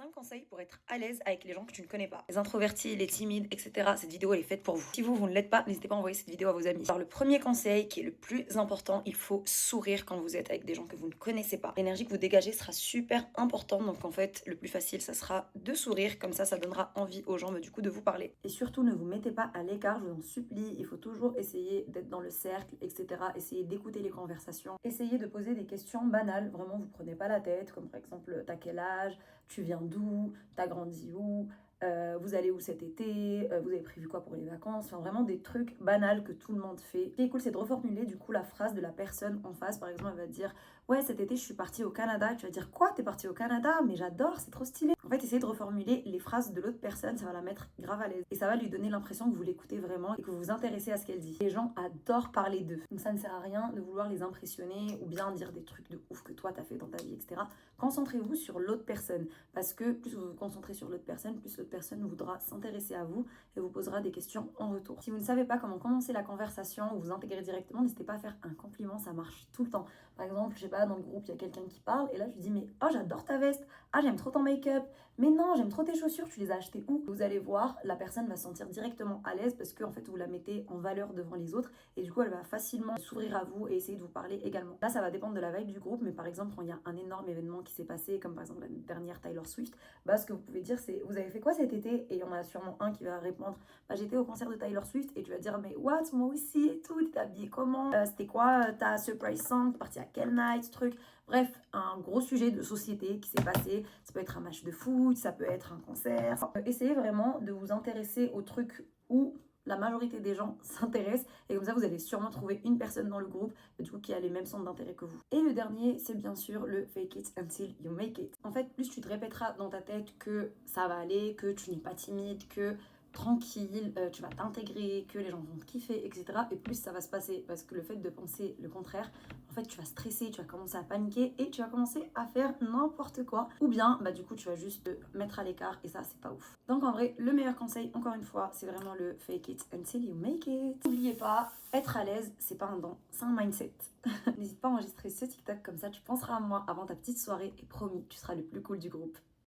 5 conseils pour être à l'aise avec les gens que tu ne connais pas. Les introvertis, les timides, etc. Cette vidéo, elle est faite pour vous. Si vous ne l'êtes pas, n'hésitez pas à envoyer cette vidéo à vos amis. Alors, le premier conseil qui est le plus important, il faut sourire quand vous êtes avec des gens que vous ne connaissez pas. L'énergie que vous dégagez sera super importante. Donc, en fait, le plus facile, ça sera de sourire. Comme ça donnera envie aux gens, du coup, de vous parler. Et surtout, ne vous mettez pas à l'écart, je vous en supplie. Il faut toujours essayer d'être dans le cercle, etc. Essayez d'écouter les conversations. Essayez de poser des questions banales. Vraiment, vous prenez pas la tête. Comme par exemple, t'as quel âge? Tu viens d'où? T'as grandi où? Vous allez où cet été? Vous avez prévu quoi pour les vacances? Enfin, vraiment des trucs banals que tout le monde fait. Ce qui est cool, c'est de reformuler du coup la phrase de la personne en face. Par exemple, elle va dire ouais, cet été je suis partie au Canada. Tu vas dire quoi? T'es partie au Canada? Mais j'adore, c'est trop stylé. En fait, essayez de reformuler les phrases de l'autre personne, ça va la mettre grave à l'aise et ça va lui donner l'impression que vous l'écoutez vraiment et que vous vous intéressez à ce qu'elle dit. Les gens adorent parler d'eux, donc ça ne sert à rien de vouloir les impressionner ou bien dire des trucs de ouf que toi t'as fait dans ta vie, etc. Concentrez-vous sur l'autre personne parce que plus vous vous concentrez sur l'autre personne, plus l'autre personne voudra s'intéresser à vous et vous posera des questions en retour. Si vous ne savez pas comment commencer la conversation ou vous intégrer directement, n'hésitez pas à faire un compliment, ça marche tout le temps. Par exemple, je sais pas, dans le groupe, il y a quelqu'un qui parle et là je lui dis mais oh j'adore ta veste, ah j'aime trop ton make-up, mais non j'aime trop tes chaussures, tu les as achetées où? Vous allez voir, la personne va se sentir directement à l'aise parce que en fait vous la mettez en valeur devant les autres et du coup elle va facilement s'ouvrir à vous et essayer de vous parler également. Là ça va dépendre de la vibe du groupe, mais par exemple quand il y a un énorme événement qui s'est passé, comme par exemple la dernière Taylor Swift, bah ce que vous pouvez dire c'est vous avez fait quoi cet été? Et il y en a sûrement un qui va répondre bah j'étais au concert de Taylor Swift, et tu vas dire mais what, moi aussi et tout, t'es habillée comment? C'était quoi ta surprise song? T'es partie à quel night? Truc. Bref, un gros sujet de société qui s'est passé. Ça peut être un match de foot, ça peut être un concert. Essayez vraiment de vous intéresser aux trucs où la majorité des gens s'intéressent et comme ça vous allez sûrement trouver une personne dans le groupe du coup qui a les mêmes centres d'intérêt que vous. Et le dernier, c'est bien sûr le fake it until you make it. En fait, plus tu te répéteras dans ta tête que ça va aller, que tu n'es pas timide, que tranquille, tu vas t'intégrer, que les gens vont te kiffer, etc. Et plus ça va se passer parce que le fait de penser le contraire, en fait tu vas stresser, tu vas commencer à paniquer et tu vas commencer à faire n'importe quoi. Ou bien bah du coup tu vas juste te mettre à l'écart et ça c'est pas ouf. Donc en vrai le meilleur conseil encore une fois c'est vraiment le fake it until you make it. N'oubliez pas, être à l'aise c'est pas un don, c'est un mindset. N'hésite pas à enregistrer ce TikTok comme ça tu penseras à moi avant ta petite soirée et promis tu seras le plus cool du groupe.